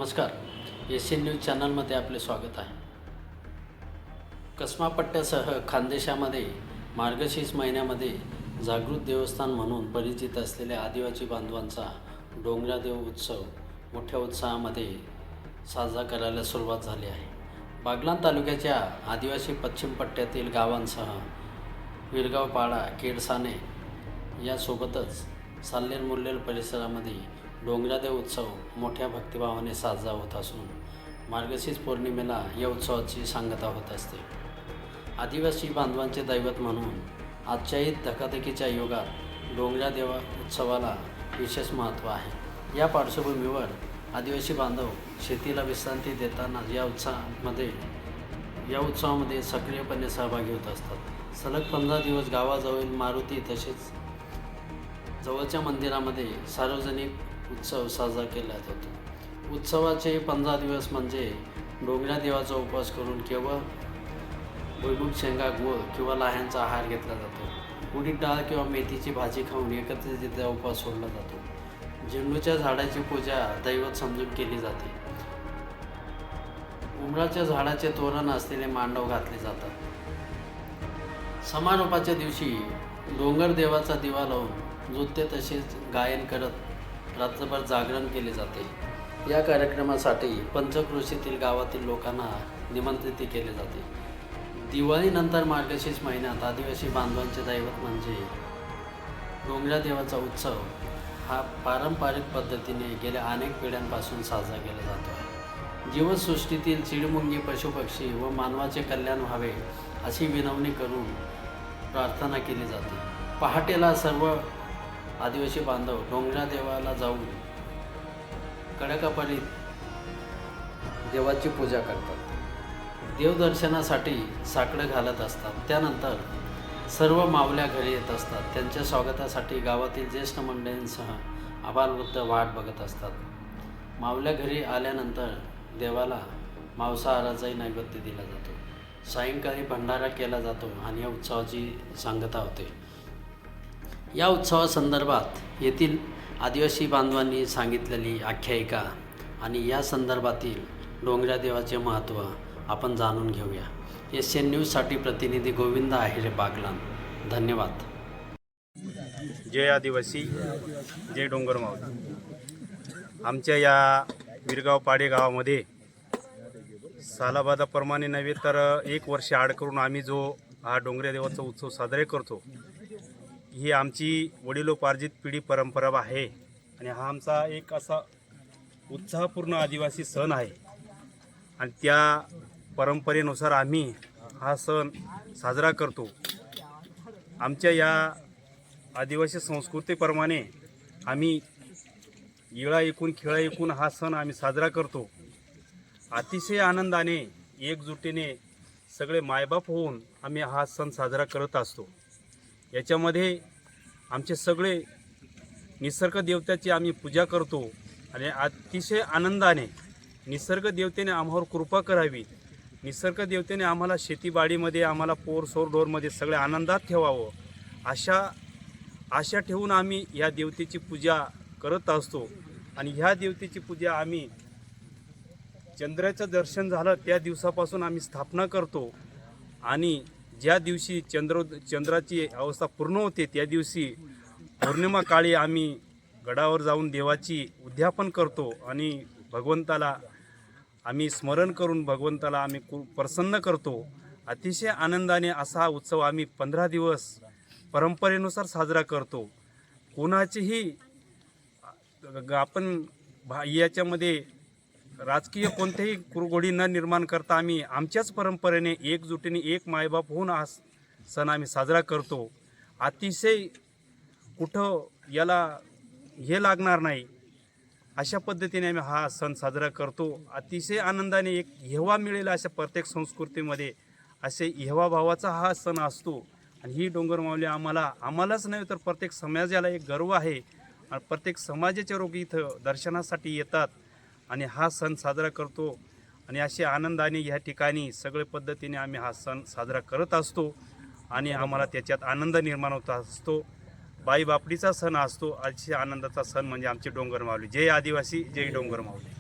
नमस्कार, Asian news चॅनलमध्ये आपले स्वागत आहे। कसमा पट्ट्यासह खानदेशामध्ये मार्गशीर्ष महिन्यामध्ये जागृत देवस्थान म्हणून परिचित असलेल्या आदिवासी बांधवांचा डोंगरादेव उत्सव मोठ्या उत्साहामध्ये साजरा करायला सुरुवात झाली आहे। बागलाण तालुक्याच्या आदिवासी पश्चिम पट्ट्यातील गावांसह विरगावपाडा, केडसाने यासोबतच साल्लेर मुल्लेर परिसरामध्ये डोंगरादेव उत्सव मोठ्या भक्तिभावाने साजरा होत असून मार्गशीर्ष पौर्णिमेला या उत्सवाची सांगता होत असते। आदिवासी बांधवांचे दैवत म्हणून आजच्याही धकाधकीच्या युगात डोंगरादेव उत्सवाला विशेष महत्त्व आहे। या पार्श्वभूमीवर आदिवासी बांधव शेतीला विश्रांती देताना या उत्सवामध्ये सक्रियपणे सहभागी होत असतात। सलग 15 दिवस गावाजवळील मारुती तसेच जवळच्या मंदिरामध्ये सार्वजनिक उत्सव साजरा केला जातो। उत्सवाचे 15 दिवस म्हणजे डोंगरादेवाचा उपवास करून केवळ भुईमूग, शेंगा, गूळ किंवा लाह्यांचा आहार घेतला जातो। उडीद डाळ किंवा मेथीची भाजी खाऊन एकत्रितरित्या उपवास सोडला जातो। झेंडूच्या झाडाची पूजा दैवत समजून केली जाते। उमराच्या झाडाचे तोरण असलेले मांडव घातले जातात। समारोपाच्या दिवशी डोंगर देवाचा दिवा लावून नृत्य तसेच गायन करत रात्रभर जागरण केले जाते। या कार्यक्रमासाठी पंचक्रोशीतील गावातील लोकांना निमंत्रित केले जाते। दिवाळीनंतर मार्गशीर्ष महिन्यात आदिवासी बांधवांचे दैवत म्हणजे डोंगरादेवाचा उत्सव हा पारंपरिक पद्धतीने गेल्या अनेक पिढ्यांपासून साजरा केला जातो आहे। जीवसृष्टीतील चिडमुंगी, पशुपक्षी व मानवाचे कल्याण व्हावे अशी विनवणी करून प्रार्थना केली जाते। पहाटेला सर्व आदिवासी बांधव डोंगरादेवाला जाऊन कडकापरीत देवाची पूजा करतात। देवदर्शनासाठी साकडं घालत असतात। त्यानंतर सर्व मावल्या घरी येत असतात। त्यांच्या स्वागतासाठी गावातील ज्येष्ठ मंडळींसह आबालवृद्ध वाट बघत असतात। मावल्या घरी आल्यानंतर देवाला मांसाहाराचाही नैवेद्य दिला जातो। सायंकाळी भंडारा केला जातो आणि या उत्सवाची सांगता होते। या उत्सवासंदर्भात येथील आदिवासी बांधवांनी सांगितलेली आख्यायिका आणि या संदर्भातील डोंगरादेवाचे महत्त्व आपण जाणून घेऊया। एशियन न्यूजसाठी प्रतिनिधी गोविंद आहिरे, बागलाण। धन्यवाद। जय आदिवासी, जय डोंगर मावली। आमच्या या विरगावपाडे गावामध्ये सालाबादाप्रमाणे नव्हे तर 1 वर्ष आड करून आम्ही जो हा डोंगरादेवाचा उत्सव साजरा करतो, ही आमची वडिलोपार्जित पिढी परंपरा आहे आणि हा आमचा एक असा उत्साहपूर्ण आदिवासी सण आहे आणि त्या परंपरेनुसार आम्ही हा सण साजरा करतो। आमच्या या आदिवासी संस्कृतीप्रमाणे आम्ही इळा ऐकून खेळा ऐकून हा सण आम्ही साजरा करतो। अतिशय आनंदाने एकजुटीने सगळे मायबाप होऊन आम्ही हा सण साजरा करत असतो। याच्यामध्ये आमचे सगळे निसर्ग देवतेची आम्ही पूजा करतो आणि अतिशय आनंदाने निसर्ग देवतेने आम्हावर कृपा करावी, निसर्ग देवतेने आम्हाला शेतीबाडीमध्ये आम्हाला डोरमध्ये सगळे आनंदात ठेवावं आशा ठेवून आम्ही या देवतेची पूजा करत असतो। आणि ह्या देवतेची पूजा आम्ही चंद्राचं दर्शन झालं त्या दिवसापासून आम्ही स्थापना करतो आणि ज्या दिवशी चंद्राची अवस्था पूर्ण होते त्या दिवशी पौर्णिमा काळी आम्ही गडावर जाऊन देवाची उद्यापन करतो आणि भगवंताला आम्ही स्मरण करून भगवंताला आम्ही प्रसन्न करतो। अतिशय आनंदाने असा हा उत्सव आम्ही 15 दिवस परंपरेनुसार साजरा करतो। कोणाचीही आपण याच्यामध्ये राजकीय कोणतेही कुरघोडी न निर्माण करता आम्ही आमच्याच परंपरेने एकजुटीने एक मायबाप होऊन हा सण आम्ही साजरा करतो। अतिशय कुठं याला हे लागणार नाही अशा पद्धतीने आम्ही हा सण साजरा करतो। अतिशय आनंदाने एक हेवा मिळेल अशा प्रत्येक संस्कृतीमध्ये असे हेवा भावाचा हा सण असतो आणि ही डोंगर माऊली आम्हालाच नाही तर प्रत्येक समाजाला एक गर्व आहे आणि प्रत्येक समाजाचे लोक इथं दर्शनासाठी येतात आणि हा सण साजरा करतो आणि अशा आनंदाने ह्या ठिकाणी सगळे पद्धतीने आम्ही हा सण साजरा करत असतो आणि आम्हाला त्याच्यात आनंद निर्माण होत असतो। बाई बापडीचा सण असतो। अतिशय आनंदाचा सण म्हणजे आमचे डोंगर माऊली। जय आदिवासी, जय डोंगर माऊली।